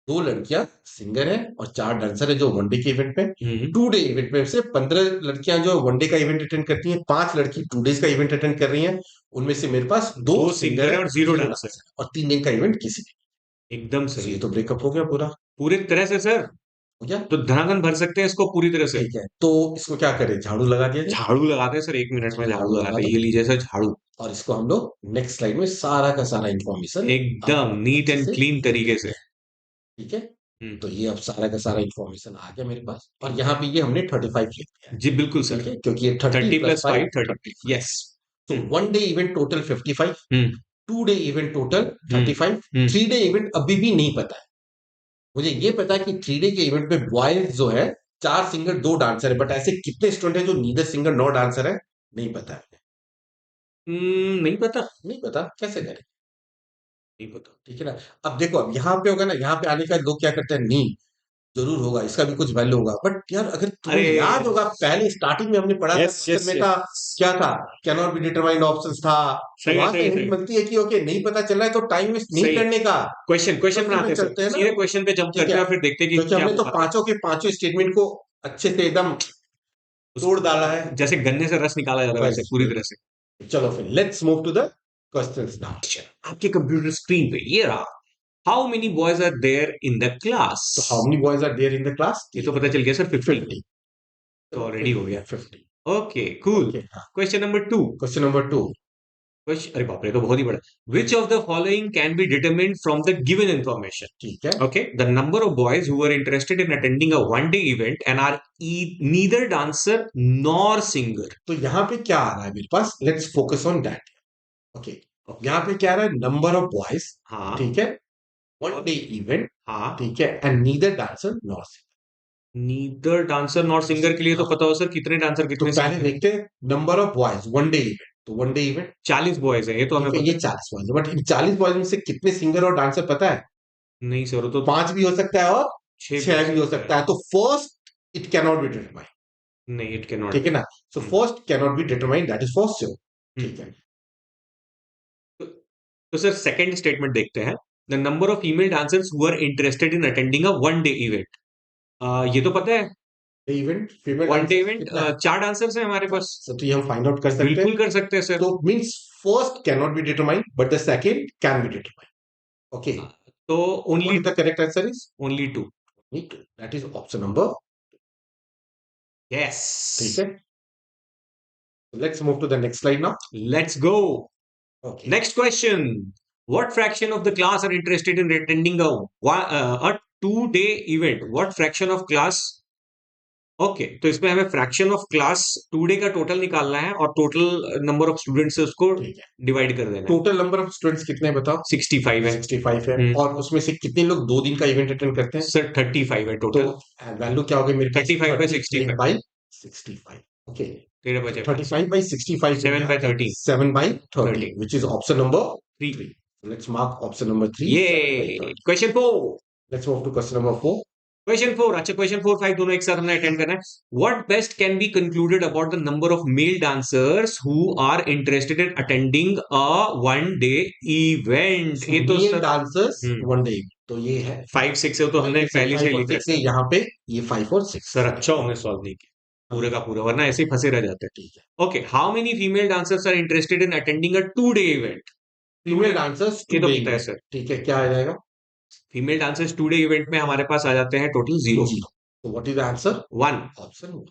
2 लड़कियां सिंगर है और 4 डांसर है जो 1 डे के इवेंट में। 2 डे इवेंट में से 15 लड़कियां जो 1 डे का इवेंट अटेंड करती हैं, 5 लड़की 2 डेज का इवेंट अटेंड कर रही हैं। उनमें से मेरे पास 2 2 सिंगर सिंगर है है, और 0 0 डांसर। डांसर, और 3 दिन का इवेंट किसी ने। एकदम तो सही। ये तो ब्रेकअप हो गया पूरा, पूरे तरह से सर। हो गया। तो धनाधन भर सकते हैं इसको पूरी तरह से। ठीक है, तो इसको क्या करें, झाड़ू लगा दिया जाए। झाड़ू लगाते हैं सर, 1 मिनट में चलो झाड़ू झाड़ू लगा लगाते हैं। दो, ये लीजिए सर झाड़ू। और इसको हम लोग नेक्स्ट स्लाइड में सारा का सारा इंफॉर्मेशन एकदम नीट एंड से क्लीन तरीके से। ठीक है। हम्म। तो ये अब सारा का सारा इंफॉर्मेशन आ गया मेरे पास, और यहाँ पे ये हमने 35 लिख दिया है। जी बिल्कुल ठीक सर। है, क्योंकि ये 30 30 plus + 5 5 30। 35। Yes. So 1 day event total 55, हम्म 2 day event total 35, हम्म 3 day event अभी भी नहीं पता है। मुझे ये पता है कि 3 day के इवेंट में बॉयज जो है 4 सिंगर 2 डांसर है, बट ऐसे कितने स्टूडेंट है जो नीदर सिंगर नॉर डांसर है, नहीं पता है। नहीं पता, नहीं पता कैसे करें? नहीं पता। ठीक है ना। अब देखो, अब यहाँ पे होगा ना, यहाँ पे आने का लोग क्या करते हैं, नहीं जरूर होगा, इसका भी कुछ वैल्यू होगा, बट यार अगर तुम्हें अरे याद होगा पहले स्टार्टिंग में हमने पढ़ा था, यस क्वेश्चन यस में था यस, क्या था, can not be determined options था। तो सही है वहां सही से है हिंट सही है मिलती है कि ओके नहीं पता चल रहा है तो टाइम वेस्ट नहीं सही है। करने का। क्वेश्चन क्वेश्चन क्वेश्चन बनाते पे हैं सर, चलते हैं ना। सीधे क्वेश्चन पे जंप ठीक करते है, हैं और फिर देखते हैं कि क्योंकि क्या हमने तो बताते हैं। पांचों के पांचों स्टेटमेंट को अच्छे से एकदम उस तोड़ डाला है। जैसे गन्ने से रस निकाला जाता है वैसे बस पूरी तरह से। चलो फिर let's move to the questions now. आपके कंप्यूटर स्क्रीन पे ये रहा, how many boys are there in the class. तो how many boys are there in the class? ये तो पता चल गया सर, 50। 50। तो रेडी हो गया। 50। Okay cool. ओके हाँ। Question number 2। Question number 2। Question, अरे बाप रे, तो बहुत ही बड़ा। विच of the following can B determined from the given information. ठीक है। Okay, the number of boys who are interested in attending a one-day event and are neither dancer nor singer. तो यहाँ पे क्या आ रहा है मेरे पास, let's focus on that. Okay, Okay. यहाँ पे क्या आ रहा है, नंबर ऑफ बॉयज, हाँ ठीक है, 1 day इवेंट, हाँ। ठीक है, and neither dancer nor singer. Neither dancer nor singer के लिए तो हाँ, पता हो सर, कितने डांसर तो कितने पहले सिंगर है। देखते हैं number of boys 1 day event, तो 1 day इवेंट, 40 बॉयज है, ये तो हमें ठीक है, पता ये 40 बॉयज, बट इन 40 बॉयज में से कितने सिंगर और डांसर पता है? है। नहीं सर, वो तो 5 भी हो सकता है और 6 भी 6 भी हो सकता है। सकता है, तो first it can not be determined. नहीं, इट कैन नॉट ठीक है बी। ना। So first can not be determined, that is first sure. ठीक है। तो सर सेकंड स्टेटमेंट देखते हैं। The number of female dancers who are interested in attending a one day event. ये तो पता है, event female one day dancers event कितना है? 4 डांसर्स हैं हमारे पास। तो ये हम फाइंड आउट कर सकते हैं। बिल्कुल कर सकते हैं सर। तो means first can not be determined but the second can be determined. Okay, तो what only is the correct answer is only 2। That is option number. Yes, ठीक है, let's move to the next slide now. Let's go. Okay, next question. What fraction of the class are interested in attending a 2-day event? What fraction of class? Okay, तो इसमें हमें fraction of class 2 day का total निकालना है और total number of students से उसको ठीक है। डिवाइड कर देना है। टोटल नंबर ऑफ स्टूडेंट्स कितने हैं बताओ? 65 है। 65 है, और हम्म, उसमें से कितने लोग 2 दिन का इवेंट अटेंड करते हैं? सर 35 है तो टोटल। वैल्यू क्या होगी मेरे पास? 35 by 65। बाई 65। ओके, तेरे बचे 35 by 65 7 by 13। 7 by 30, 13 which is option number 3। 3. Let's mark option number 3. ये 7 by 30. Question 4। Let's move to question number 4. Question 4, अच्छा क्वेश्चन 4 5 दोनों एक साथ हमने अटेंड करना है। What best can be concluded about the number of male dancers who are interested in attending a one day event. ये तो Male सर dancers 1 day. तो ये है 5 6 है, तो हमने पहले से ही लिखा है से यहाँ पे ये 5 और 6 सर। अच्छा हमने सॉल्व नहीं किया पूरे का पूरा, वरना ऐसे ही फंसे रह जाते हैं। ठीक है। Okay, how many female dancers are interested in attending a 2 day event. Female dancers ये तो 2 day पता है में, सर। ठीक है, क्या आ जाएगा? फीमेल डांसर्स 2 डे इवेंट में हमारे पास आ जाते हैं टोटल 0। तो what is the answer? 1। Option 1।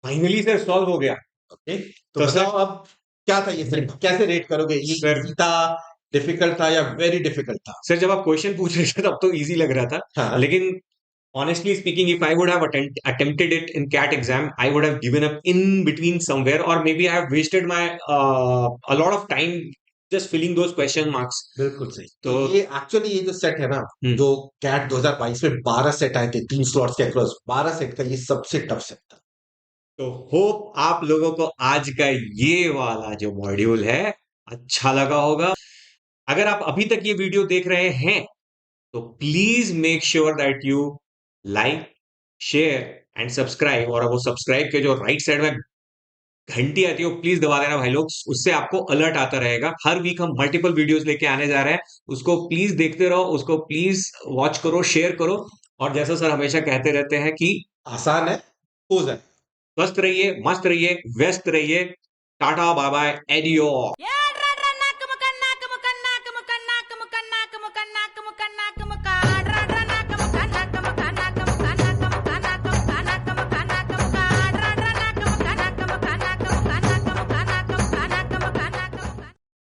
Finally sir solve हो गया। ओके, तो तो बताओ अब क्या था ये सेट, कैसे रेट करोगे? ये सर इजी था, डिफिकल्ट था या वेरी डिफिकल्ट था? सर जब आप क्वेश्चन पूछ रहे थे तब तो इजी लग रहा था, हाँ, लेकिन honestly speaking, if I would have attempted it in CAT exam, I would have given up in between somewhere, or maybe I have wasted my a lot of time just filling those question marks. बिल्कुल सही। तो तो ये actually ये जो set है ना, जो कैट 2022 में 12 सेट आए थे, 3 स्लॉट्स के अक्रॉस 12 सेट का, ये सबसे टफ सेट था। तो होप आप लोगों को आज का ये वाला जो मॉड्यूल है अच्छा लगा होगा। अगर आप अभी तक ये वीडियो देख रहे हैं तो please make sure that you like, share and subscribe, और वो सब्सक्राइब के जो राइट साइड में घंटी आती है वो प्लीज दबा देना भाई लोग, उससे आपको अलर्ट आता रहेगा। हर वीक हम मल्टीपल वीडियोस लेके आने जा रहे हैं, उसको प्लीज देखते रहो, उसको प्लीज वॉच करो, शेयर करो, और जैसा सर हमेशा कहते रहते हैं कि आसान है, हो जाए। स्वस्थ रहिए, मस्त रहिए, व्यस्त रहिए। Tata bye bye, audio.